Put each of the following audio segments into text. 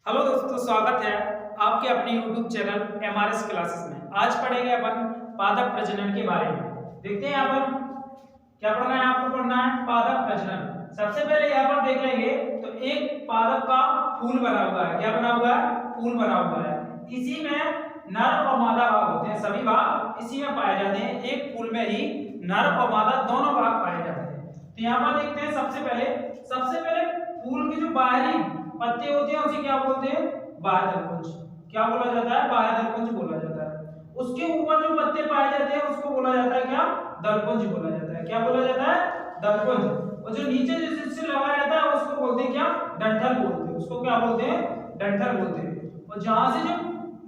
Hello दोस्तों, स्वागत है आपके अपने YouTube चैनल एमआरएस क्लासेस में। आज पढ़ेंगे अपन पादप प्रजनन के बारे में। देखते हैं यहाँ पर क्या पढ़ना है, आपको पढ़ना है पादप प्रजनन। सबसे पहले यहाँ पर देख लेंगे तो एक पादप का फूल बना हुआ है। क्या बना हुआ है? फूल बना हुआ है। इसी में नर और मादा भाग होते हैं, सभी भाग इसी में पाए जाते हैं। एक फूल में ही नर और मादा दोनों भाग पाए जाते हैं। तो यहाँ पर देखते हैं सबसे पहले फूल की जो बाहरी पत्ते होते हैं उसे क्या बोलते हैं? बाह्यदलपुंज। क्या बोला जाता है? बाह्यदलपुंज बोला जाता है। उसके ऊपर जो पत्ते पाए जाते हैं उसको बोला जाता है क्या? दलपुंज बोला जाता है। क्या बोला जाता है? दलपुंज। और जो नीचे जो जिससे लगाया जाता है उसको बोलते हैं क्या? डंठल बोलते हैं। उसको क्या बोलते हैं? डंठल बोलते हैं। और जहां से जो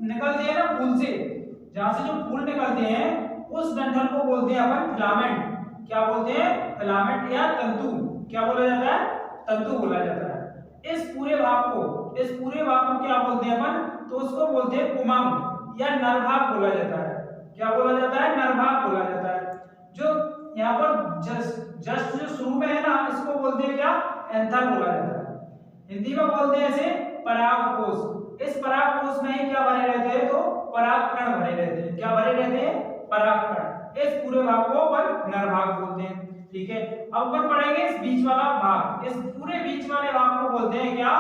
निकलते हैं ना फूल से, जहां से जो फूल निकलते हैं उस डंठल को बोलते हैं अपन फिलामेंट। क्या बोलते हैं? फिलामेंट या तंतु। क्या बोला जाता है? तंतु बोला जाता है। इस पूरे भाग को क्या बोलते हैं अपन? तो उसको बोलते हैं पुमांग या नरभाग बोला जाता है। क्या बोला जाता है? नरभाग बोला जाता है। जो यहाँ पर जस्ट जो शुरू में है ना, इसको बोलते हैं क्या? एंथर बोला जाता है। हिंदी में बोलते हैं इसे परागकोश। इस परागकोश में ही क्या भरे रहते हैं? तो परागकण भरे रहते हैं। क्या भरे रहते हैं? परागकण। इस पूरे भाग को अपन नरभाग बोलते हैं। ठीक है, अब अपन पढ़ेंगे इस बीच वाला भाग। इस पूरे बीच वाले भाग को बोलते हैं क्या?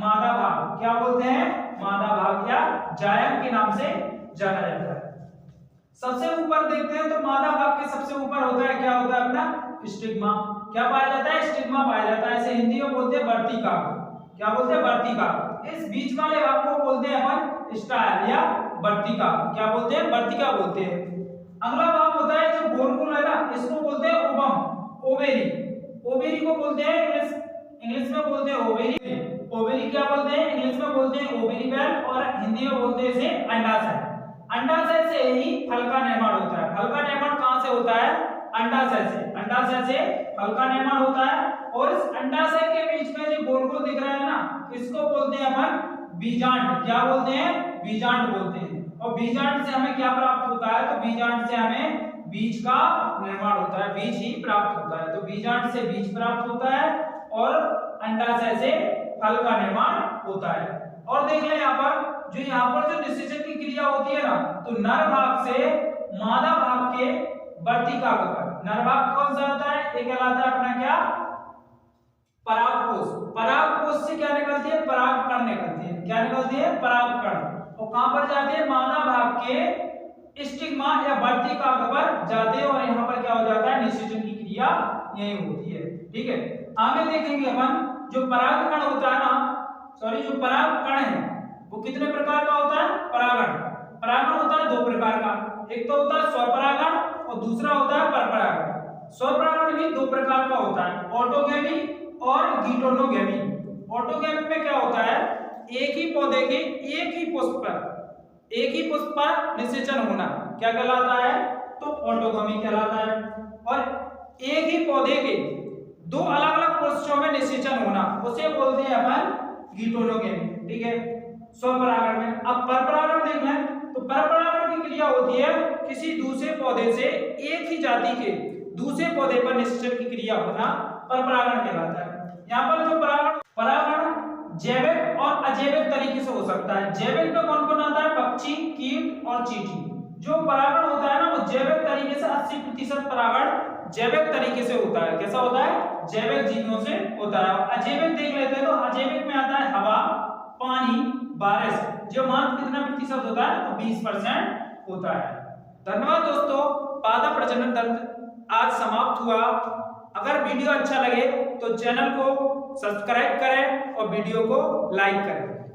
मादा भाग। क्या बोलते हैं? मादा भाग या जायम के नाम से जाना जाता है। सबसे ऊपर देखते हैं तो मादा भाग के सबसे ऊपर होता है क्या? होता है अपना स्टिग्मा। क्या पाया जाता है? स्टिग्मा पाया जाता है। इसे हिंदी में बोलते हैं वर्तिकाग्र। क्या बोलते हैं? वर्तिकाग्र। इस बीच वाले भाग को बोलते हैं अपन स्टाइल या वर्तिका। क्या बोलते हैं? वर्तिका बोलते हैं। अगला भाग होता है जो गोल है ना, इसको बोलते हैं ओवम, ओवेरी। ओवेरी को बोलते हैं इंग्लिश में बोलते हैं ओवेरी। ओवेरी क्या बोलते हैं? इंग्लिश में बोलते हैं ओवेरिबेल और हिंदी में बोलते हैं इसे अंडाशय। अंडाशय से ही फल का निर्माण होता है। फल का निर्माण कहां से होता है? अंडाशय से। अंडाशय से फल का निर्माण होता है। और इस अंडाशय के बीच में जो गोल गोल दिख रहा है ना, इसको बोलते हैं अपन बीजांड। क्या बोलते हैं? बीजांड बोलते हैं। और बीजांड से हमें क्या प्राप्त होता है? तो बीजांड से हमें बीज का निर्माण होता है, बीज ही प्राप्त होता है। तो बीजांड से बीज प्राप्त होता है और अंडाशय से फल का निर्माण होता है। और देख लें यहाँ पर जो निषेचन की क्रिया होती है ना, तो नर भाग से मादा भाग के वर्तिकाग्र पर। नर भाग कौन सा होता है? एक कहलाता है अपना क्या? परागकोश। परागकोश से क्या निकलती है? परागकण निकलती है। क्या निकलती है? परागकण। और कहां पर जाती है? मादा भाग के स्टिग्मा या वर्तिकाग्र पर जाते हैं और यहाँ पर क्या हो जाता है? निषेचन की क्रिया यही होती है। ठीक है, आगे देखेंगे अपन जो परागकण होता है ना, जो परागकण है वो कितने प्रकार का होता है? परागण। परागण होता है दो प्रकार का। एक तो होता है स्वपरागण और दूसरा होता है परपरागण। स्वपरागण भी दो प्रकार का होता है, ऑटोगैमी और गीटोनोगैमी। ऑटोगैमी में क्या होता है? एक ही पौधे के एक ही पुष्प पर निषेचन होना क्या कहलाता है? तो ऑटोगैमी कहलाता है। और एक ही पौधे के दो अलग अलग पुष्पों में निषेचन होना उसे बोलते हैं अपन गीटोनोगैमी। ठीक है, स्वपरागण में। अब परपरागण देख लें तो परपरागण की क्रिया होती है किसी दूसरे पौधे से एक ही जाति के दूसरे पौधे पर निषेचन की क्रिया होना परपरागण कहलाता है। यहाँ पर जो परागण जैविक और अजैविक तरीके से हो सकता है। जैविक में कौन कौन आता है? पक्षी, कीट और चींटी। जो परागण होता है ना, वो जैविक तरीके से 80% परागण जैविक तरीके से होता है। कैसा होता है? जैविक जीवियों से होता है। अजैविक देख लेते हैं तो अजैविक में आता है हवा, पानी, बारिश। जो मात्र कितना प्रतिशत होता है? तो 20% होता है। धन्यवाद दोस्तों, पादप प्रजनन तंत्र आज समाप्त हुआ। अगर वीडियो अच्छा लगे तो चैनल को सब्सक्राइब करें और वीडियो को लाइक करें।